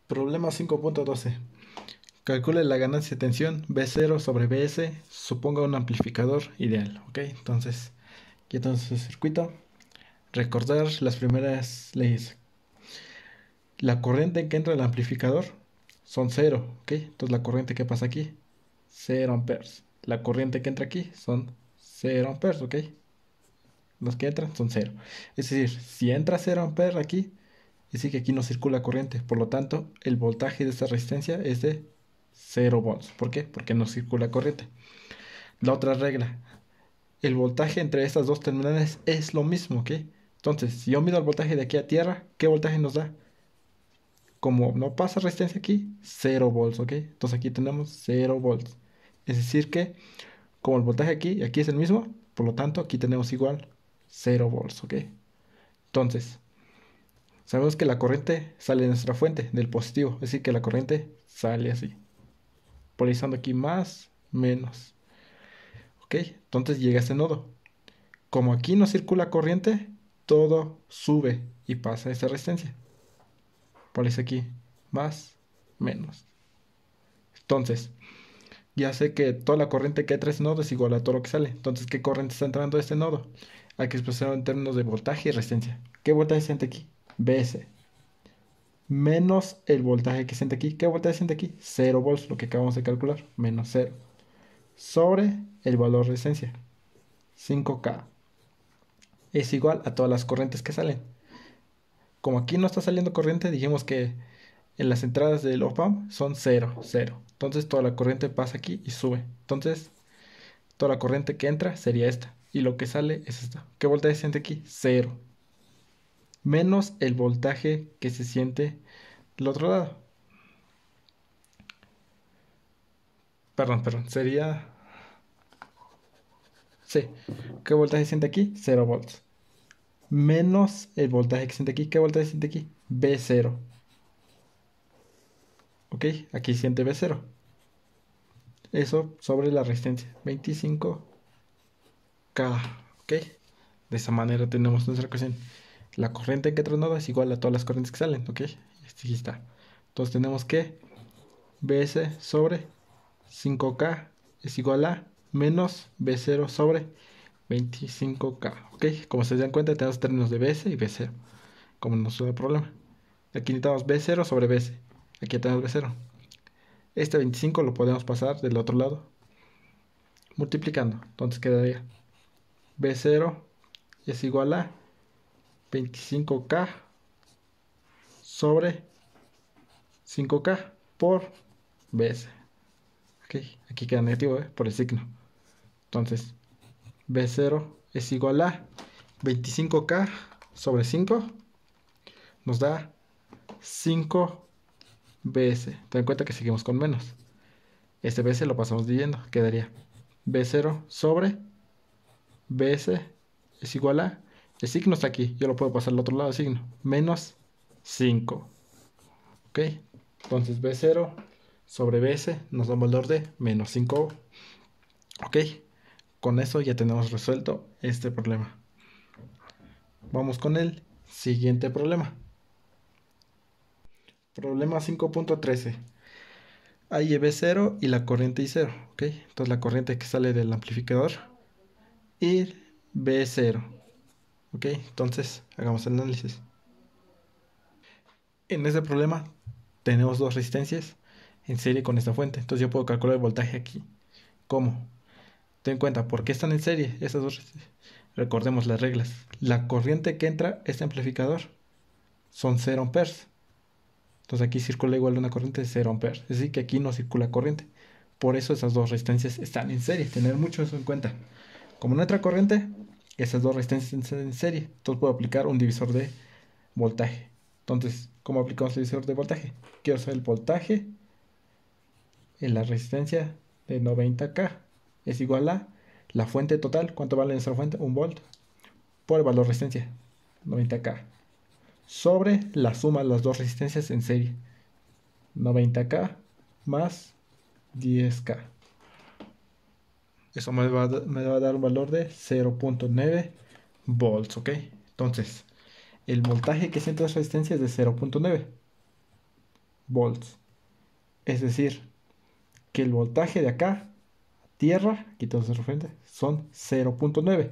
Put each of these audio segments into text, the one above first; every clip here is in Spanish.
Problema 5.12. Calcule la ganancia de tensión B0 sobre BS, suponga un amplificador ideal. Ok, entonces aquí tenemos el circuito. Recordar las primeras leyes. La corriente que entra al amplificador son 0. Ok, entonces la corriente que pasa aquí, 0 amperes. La corriente que entra aquí son 0 amperes. Ok, los que entran son 0. Es decir, si entra 0 amperes aquí, es decir que aquí no circula corriente. Por lo tanto, el voltaje de esta resistencia es de 0 volts. ¿Por qué? Porque no circula corriente. La otra regla, el voltaje entre estas dos terminales es lo mismo, ¿ok? Entonces, si yo mido el voltaje de aquí a tierra, ¿qué voltaje nos da? Como no pasa resistencia aquí, 0 volts, ¿ok? Entonces aquí tenemos 0 volts. Es decir que, como el voltaje aquí y aquí es el mismo, por lo tanto aquí tenemos igual 0 volts, ¿ok? Entonces, sabemos que la corriente sale de nuestra fuente, del positivo. Es decir que la corriente sale así. Polarizando aquí más, menos. ¿Ok? Entonces llega a este nodo. Como aquí no circula corriente, todo sube y pasa a esta resistencia. Polariza aquí más, menos. Entonces, ya sé que toda la corriente que entra a este nodo es igual a todo lo que sale. Entonces, ¿qué corriente está entrando a este nodo? Hay que expresarlo en términos de voltaje y resistencia. ¿Qué voltaje siente aquí? Bs. Menos el voltaje que siente aquí. ¿Qué voltaje siente aquí? 0 volts, lo que acabamos de calcular. Menos 0. Sobre el valor de resistencia. 5K. Es igual a todas las corrientes que salen. Como aquí no está saliendo corriente, dijimos que en las entradas del op-amp son 0, 0. Entonces toda la corriente pasa aquí y sube. Entonces toda la corriente que entra sería esta. Y lo que sale es esta. ¿Qué voltaje se siente aquí? 0. Menos el voltaje que se siente del otro lado. Perdón. Sería... Sí. ¿Qué voltaje se siente aquí? 0 volts. Menos el voltaje que se siente aquí. ¿Qué voltaje se siente aquí? B0. Ok, aquí siente B0. Eso sobre la resistencia. 25K. Ok. De esa manera tenemos nuestra ecuación. La corriente que entra en nodo es igual a todas las corrientes que salen. Ok. Aquí está. Entonces tenemos que Bs sobre 5K es igual a menos B0 sobre 25K. Ok. Como se dan cuenta tenemos términos de Bs y B0. Como no es un problema. Aquí necesitamos B0 sobre Bs. Aquí tenemos B0. Este 25 lo podemos pasar del otro lado multiplicando. Entonces quedaría B0 es igual a 25K sobre 5K por Bs. Ok, aquí queda negativo por el signo. Entonces, B0 es igual a 25K sobre 5. Nos da 5 Bs. Ten en cuenta que seguimos con menos. Este Bs lo pasamos dividiendo. Quedaría B0 sobre Bs es igual a... El signo está aquí. Yo lo puedo pasar al otro lado del signo. Menos 5. Ok. Entonces B0 sobre Bs nos da un valor de menos 5. Ok. Con eso ya tenemos resuelto este problema. Vamos con el siguiente problema. Problema 5.13. Hay B0 y la corriente I0. Ok. Entonces la corriente que sale del amplificador y B0. Ok. Entonces hagamos el análisis. En este problema tenemos dos resistencias en serie con esta fuente. Entonces yo puedo calcular el voltaje aquí. ¿Cómo? Ten en cuenta, ¿por qué están en serie esas dos resistencias? Recordemos las reglas. La corriente que entra a este amplificador son 0 amperes. Entonces aquí circula igual una corriente de 0 amperes. Es decir, que aquí no circula corriente. Por eso esas dos resistencias están en serie. Tener mucho eso en cuenta. Como no entra corriente, esas dos resistencias están en serie. Entonces puedo aplicar un divisor de voltaje. Entonces, ¿cómo aplicamos el divisor de voltaje? Quiero saber el voltaje en la resistencia de 90K. Es igual a la fuente total. ¿Cuánto vale nuestra fuente? 1 volt. Por el valor de resistencia. 90K. Sobre la suma de las dos resistencias en serie. 90K más 10K. Eso me va a dar un valor de 0.9 volts, ¿ok? Entonces, el voltaje que siente la resistencia es de 0.9. volts. Es decir, que el voltaje de acá a tierra, aquí todo es referente, son 0.9.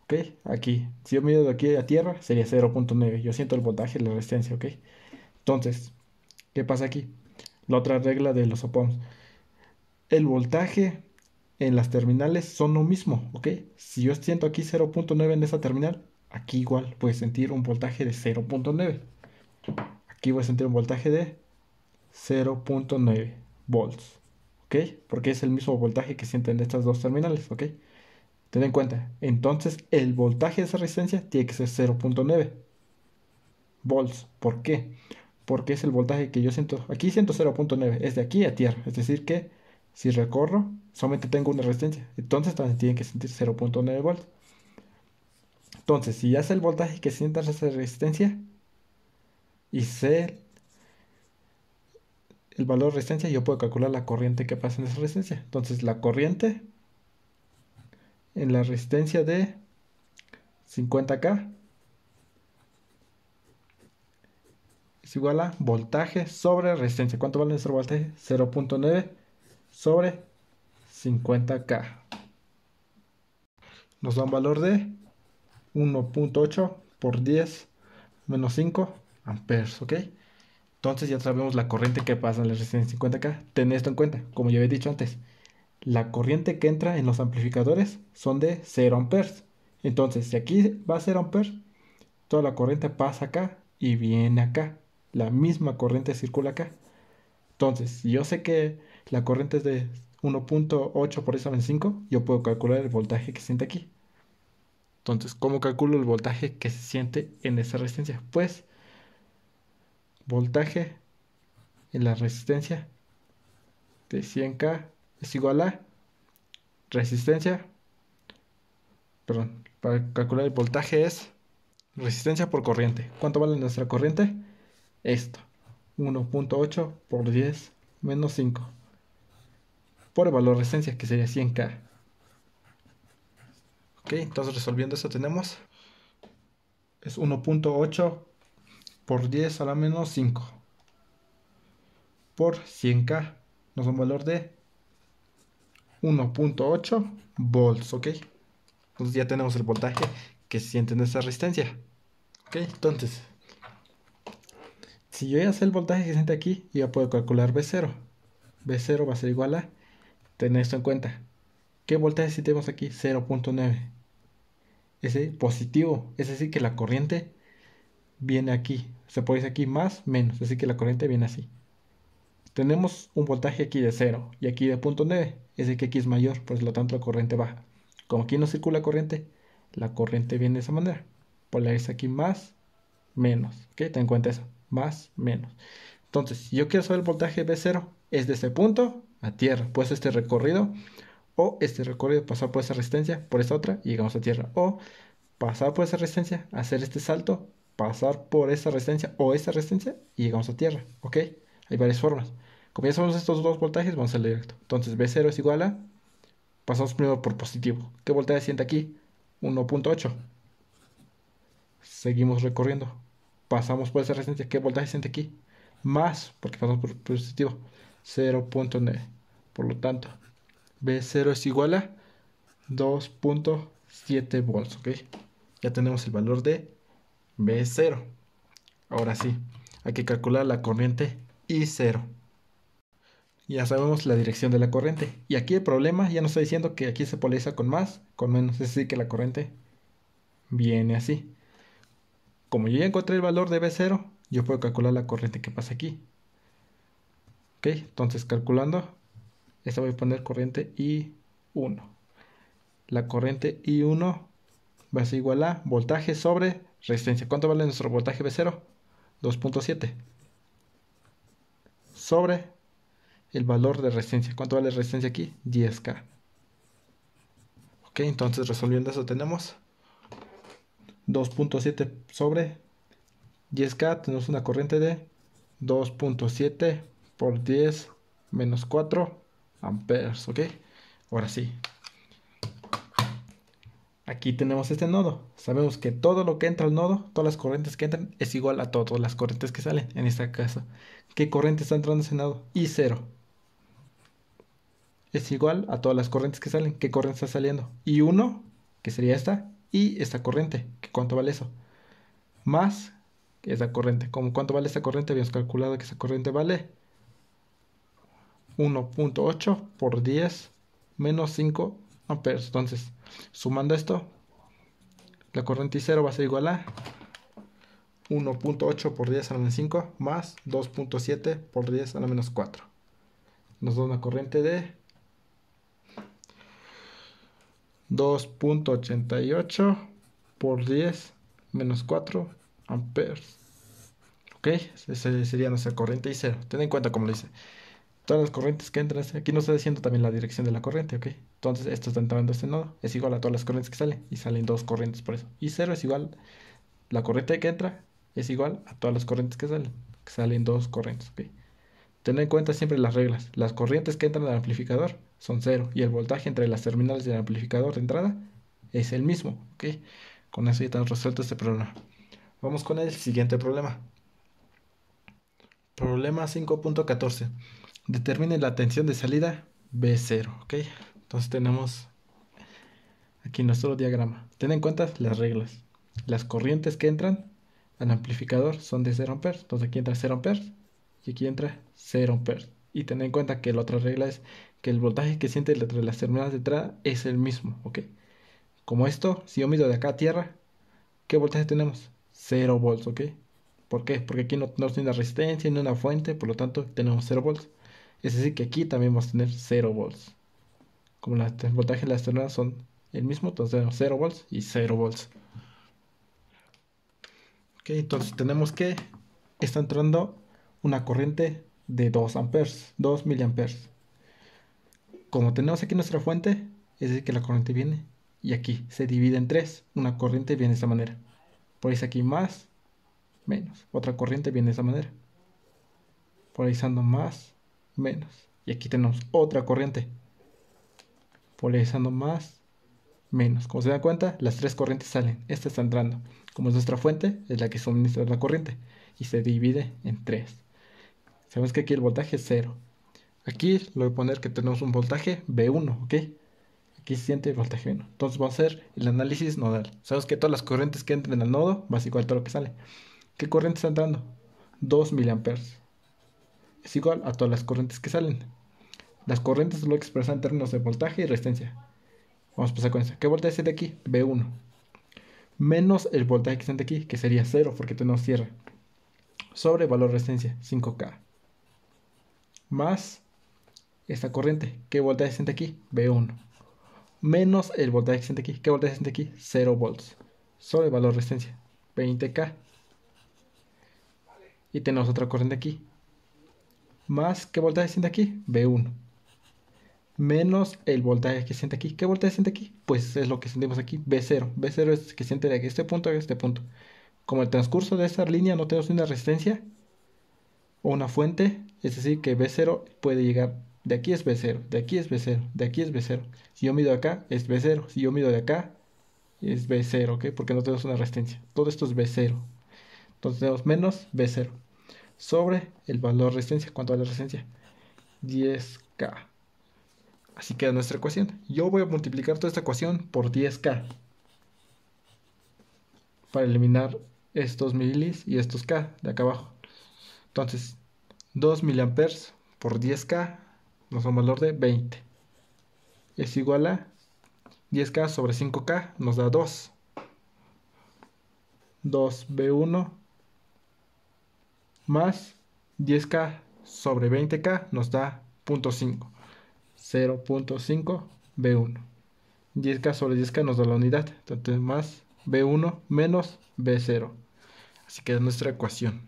¿Ok? Aquí, si yo mido de aquí a tierra, sería 0.9. Yo siento el voltaje y la resistencia, ¿ok? Entonces, ¿qué pasa aquí? La otra regla de los opohms. El voltaje en las terminales son lo mismo, ¿ok? Si yo siento aquí 0.9 en esa terminal, aquí igual voy a sentir un voltaje de 0.9. Aquí voy a sentir un voltaje de 0.9 volts, ¿ok? Porque es el mismo voltaje que sienten estas dos terminales, ¿ok? Ten en cuenta, entonces el voltaje de esa resistencia tiene que ser 0.9 volts. ¿Por qué? Porque es el voltaje que yo siento. Aquí siento 0.9, es de aquí a tierra. Es decir que si recorro, solamente tengo una resistencia. Entonces también tiene que sentir 0.9 volts. Entonces, si ya sé el voltaje que sienta esa resistencia y sé el valor de resistencia, yo puedo calcular la corriente que pasa en esa resistencia. Entonces, la corriente en la resistencia de 50K es igual a voltaje sobre resistencia. ¿Cuánto vale nuestro voltaje? 0.9 sobre 50K. Nos da un valor de 1.8 por 10 menos 5 amperes, ¿ok? Entonces ya sabemos la corriente que pasa en la resistencia 50K. Ten esto en cuenta, como ya había dicho antes. La corriente que entra en los amplificadores son de 0 amperes. Entonces, si aquí va a 0 amperes, toda la corriente pasa acá y viene acá. La misma corriente circula acá. Entonces, si yo sé que la corriente es de 1.8 por eso en 5, yo puedo calcular el voltaje que siente aquí. Entonces, ¿cómo calculo el voltaje que se siente en esa resistencia? Pues, voltaje en la resistencia de 100K es igual a resistencia, perdón, para calcular el voltaje es resistencia por corriente. ¿Cuánto vale nuestra corriente? Esto, 1.8 por 10 menos 5 por el valor de resistencia, que sería 100K. Ok, entonces resolviendo esto tenemos, es 1.8 por 10 a la menos 5 por 100K. Nos da un valor de 1.8 volts, ¿ok? Entonces ya tenemos el voltaje que se siente en esta resistencia. Ok, entonces, si yo ya sé el voltaje que se siente aquí, yo ya puedo calcular V0. V0 va a ser igual a, tener esto en cuenta. ¿Qué voltaje sentimos aquí? 0.9. Ese positivo, es decir, que la corriente viene aquí. Se puede decir aquí más, menos, es decir, que la corriente viene así. Tenemos un voltaje aquí de 0 y aquí de 0.9, es decir, que aquí es mayor, por lo tanto la corriente baja. Como aquí no circula corriente, la corriente viene de esa manera. Polariza aquí más, menos. ¿Ok? Ten en cuenta eso. Más, menos. Entonces, si yo quiero saber el voltaje V0, es de ese punto a tierra. Pues este recorrido, o este recorrido, pasar por esa resistencia, por esta otra, y llegamos a tierra. O pasar por esa resistencia, hacer este salto, pasar por esa resistencia o esta resistencia, y llegamos a tierra. ¿Ok? Hay varias formas. Como ya sabemos estos dos voltajes, vamos a leer directo. Entonces, V0 es igual a, pasamos primero por positivo. ¿Qué voltaje siente aquí? 1.8. Seguimos recorriendo. Pasamos por esa resistencia. ¿Qué voltaje siente aquí? Más, porque pasamos por positivo. 0.9. Por lo tanto, V0 es igual a 2.7 volts. ¿Ok? Ya tenemos el valor de V0. Ahora sí, hay que calcular la corriente I0. Ya sabemos la dirección de la corriente. Y aquí el problema ya nos está diciendo que aquí se polariza con más, con menos. Es decir, que la corriente viene así. Como yo ya encontré el valor de V0, yo puedo calcular la corriente que pasa aquí. Ok, entonces calculando, esta voy a poner corriente I1. La corriente I1 va a ser igual a voltaje sobre resistencia. ¿Cuánto vale nuestro voltaje V0? 2.7 sobre el valor de resistencia. ¿Cuánto vale resistencia aquí? 10K. Ok, entonces resolviendo eso tenemos 2.7 sobre 10K. Tenemos una corriente de 2.7 por 10 menos 4 amperes. Ok, ahora sí. Aquí tenemos este nodo. Sabemos que todo lo que entra al nodo, todas las corrientes que entran, es igual a todas las corrientes que salen. En este caso, ¿qué corriente está entrando a ese nodo? I0. Es igual a todas las corrientes que salen. ¿Qué corriente está saliendo? I1, que sería esta, y esta corriente. ¿Cuánto vale eso? Más esa corriente. ¿Cuánto vale esta corriente? Habíamos calculado que esa corriente vale 1.8 por 10 menos 5 amperes. Entonces, sumando esto, la corriente I0 va a ser igual a 1.8 por 10 a la menos 5 más 2.7 por 10 a la menos 4. Nos da una corriente de 2.88 por 10 menos 4 amperes. Ok, esa sería nuestra corriente I0. Ten en cuenta, como lo dice, todas las corrientes que entran, aquí nos está diciendo también la dirección de la corriente, ok. Entonces, esto está entrando a este nodo, es igual a todas las corrientes que salen, y salen dos corrientes por eso. I0 es igual, la corriente que entra es igual a todas las corrientes que salen dos corrientes, ok. Ten en cuenta siempre las reglas. Las corrientes que entran al amplificador son cero, y el voltaje entre las terminales del amplificador de entrada es el mismo, ok. Con eso ya tenemos resuelto este problema. Vamos con el siguiente problema. Problema 5.14. Determine la tensión de salida B0, ¿ok? Entonces tenemos aquí nuestro diagrama. Ten en cuenta las reglas. Las corrientes que entran al amplificador son de 0 amperes. Entonces aquí entra 0 amperes y aquí entra 0 amperes. Y ten en cuenta que la otra regla es que el voltaje que siente entre las terminales de entrada es el mismo, ¿ok? Como esto, si yo mido de acá a tierra, ¿qué voltaje tenemos? 0 volts, ¿ok? ¿Por qué? Porque aquí no tiene una resistencia ni una fuente, por lo tanto tenemos 0 volts. Es decir, que aquí también vamos a tener 0 volts. Como el voltaje de las terminales son el mismo, entonces tenemos 0 volts y 0 volts. Ok, entonces tenemos que está entrando una corriente de 2 amperes, 2 miliamperes. Como tenemos aquí nuestra fuente, es decir, que la corriente viene y aquí se divide en 3. Una corriente viene de esta manera. Por ahí aquí más, menos. Otra corriente viene de esta manera. Polarizando más, menos. Y aquí tenemos otra corriente. Polarizando más, menos. Como se dan cuenta, las tres corrientes salen. Esta está entrando. Como es nuestra fuente, es la que suministra la corriente. Y se divide en 3. Sabemos que aquí el voltaje es 0. Aquí le voy a poner que tenemos un voltaje B1, ¿ok? Aquí se siente el voltaje B1. Entonces vamos a hacer el análisis nodal. Sabemos que todas las corrientes que entren al nodo va a ser igual a todo lo que sale. ¿Qué corriente está entrando? 2 miliamperes. Es igual a todas las corrientes que salen. Las corrientes lo expresan en términos de voltaje y resistencia. Vamos a pasar con eso. ¿Qué voltaje siente aquí? B1. Menos el voltaje que siente aquí, que sería 0 porque tenemos tierra. Sobre valor de resistencia, 5K. Más esta corriente. ¿Qué voltaje siente aquí? B1. Menos el voltaje que siente aquí. ¿Qué voltaje siente aquí? 0 volts. Sobre valor de resistencia, 20K. Y tenemos otra corriente aquí. Más, ¿qué voltaje siente aquí? B1. Menos el voltaje que siente aquí. ¿Qué voltaje siente aquí? Pues es lo que sentimos aquí, B0. B0 es que siente de este punto a este punto. Como el transcurso de esta línea no tenemos una resistencia o una fuente, es decir, que B0 puede llegar, de aquí es B0, de aquí es B0, de aquí es B0. Si yo mido acá, es B0. Si yo mido de acá, es B0, ¿ok? Porque no tenemos una resistencia. Todo esto es B0. Entonces tenemos menos B0 sobre el valor de resistencia. ¿Cuánto vale la resistencia? 10K. Así queda nuestra ecuación. Yo voy a multiplicar toda esta ecuación por 10K para eliminar estos milis y estos K de acá abajo. Entonces, 2 miliamperes por 10K nos da un valor de 20. Es igual a 10K sobre 5K nos da 2. 2B1 más 10K sobre 20K nos da 0.5. 0.5 B1. 10K sobre 10K nos da la unidad. Entonces más B1 menos B0. Así queda nuestra ecuación.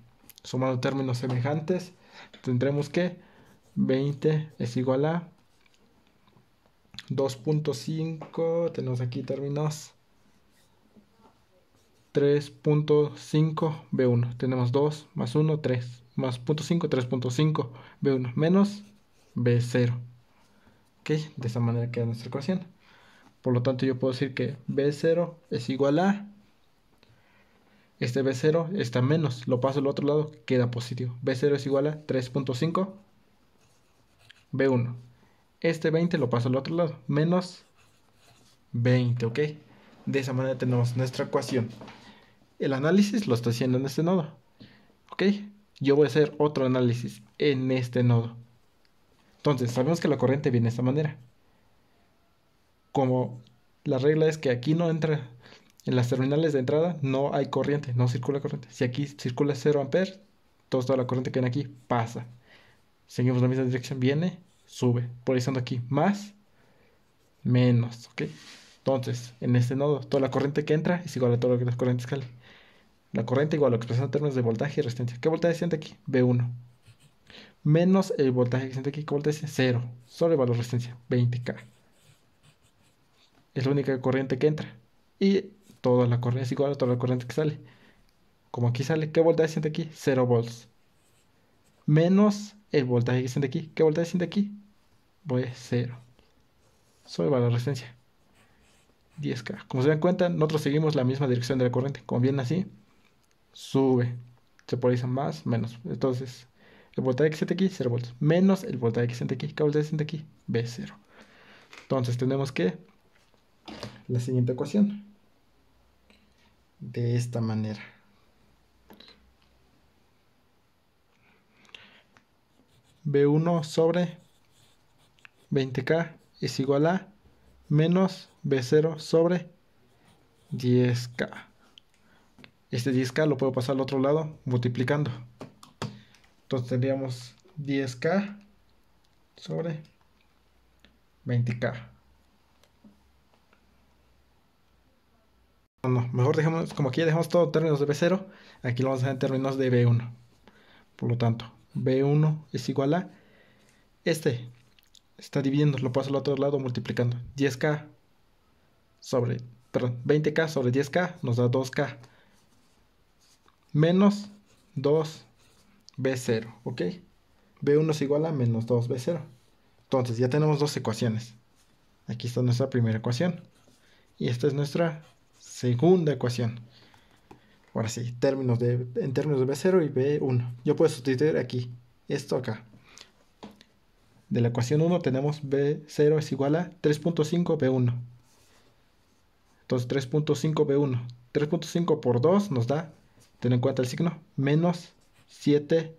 Sumando términos semejantes, tendremos que 20 es igual a 2.5. Tenemos aquí términos 3.5 B1. Tenemos 2 más 1, 3. Más 0.5, 3.5 B1 menos B0. Ok, de esta manera queda nuestra ecuación. Por lo tanto, yo puedo decir que B0 es igual a... Este B0 está menos, lo paso al otro lado, queda positivo. B0 es igual a 3.5 B1. Este 20 lo paso al otro lado, menos 20, ¿ok? De esa manera tenemos nuestra ecuación. El análisis lo estoy haciendo en este nodo, ¿ok? Yo voy a hacer otro análisis en este nodo. Entonces, sabemos que la corriente viene de esta manera. Como la regla es que aquí no entra, en las terminales de entrada no hay corriente, no circula corriente. Si aquí circula 0 amperes, toda la corriente que viene aquí pasa. Seguimos la misma dirección, viene, sube. Polarizando aquí, más, menos, ¿ok? Entonces, en este nodo, toda la corriente que entra es igual a todas las corrientes que salen. La corriente igual a lo que expresa en términos de voltaje y resistencia. ¿Qué voltaje siente aquí? B1. Menos el voltaje que siente aquí, ¿qué voltaje es? 0. Sobre el valor de resistencia, 20K. Es la única corriente que entra. Y toda la corriente es igual a toda la corriente que sale. Como aquí sale, ¿qué voltaje siente aquí? 0 volts. Menos el voltaje que siente aquí. ¿Qué voltaje siente aquí? Voy a 0. Sobre el valor de resistencia, 10K. Como se dan cuenta, nosotros seguimos la misma dirección de la corriente. Como viene así, sube. Se polariza más, menos. Entonces, el voltaje que siente aquí, 0 volts. Menos el voltaje que siente aquí. ¿Qué voltaje siente aquí? B0. Entonces, tenemos que la siguiente ecuación. De esta manera. B1 sobre 20K es igual a menos B0 sobre 10K. Este 10K lo puedo pasar al otro lado multiplicando. Entonces tendríamos 10K sobre 20K. No, mejor dejemos, como aquí ya dejamos todo en términos de B0, aquí lo vamos a dejar en términos de B1. Por lo tanto, B1 es igual a este. Está dividiendo, lo paso al otro lado multiplicando. 10K sobre, perdón, 20K sobre 10K nos da 2K. Menos 2B0, ¿ok? B1 es igual a menos 2B0. Entonces ya tenemos dos ecuaciones. Aquí está nuestra primera ecuación. Y esta es nuestra segunda ecuación. Ahora sí, en términos de B0 y B1. Yo puedo sustituir aquí, esto acá. De la ecuación 1 tenemos B0 es igual a 3.5 B1. Entonces 3.5 B1. 3.5 por 2 nos da, ten en cuenta el signo, menos 7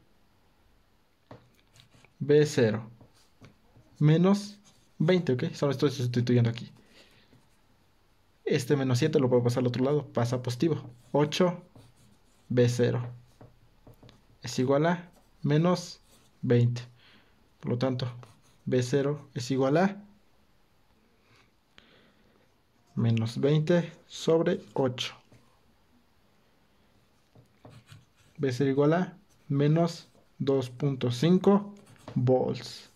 B0. Menos 20, ¿ok? Solo estoy sustituyendo aquí. Este menos 7 lo puedo pasar al otro lado, pasa positivo. 8 B0 es igual a menos 20. Por lo tanto, B0 es igual a menos 20 sobre 8. B0 igual a menos 2.5 volts.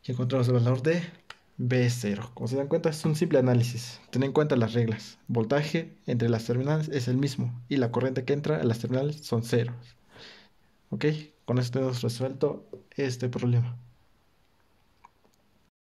Y encontramos el valor de B0. Como se dan cuenta, es un simple análisis. Ten en cuenta las reglas. Voltaje entre las terminales es el mismo y la corriente que entra a las terminales son ceros. ¿Ok? Con esto hemos resuelto este problema.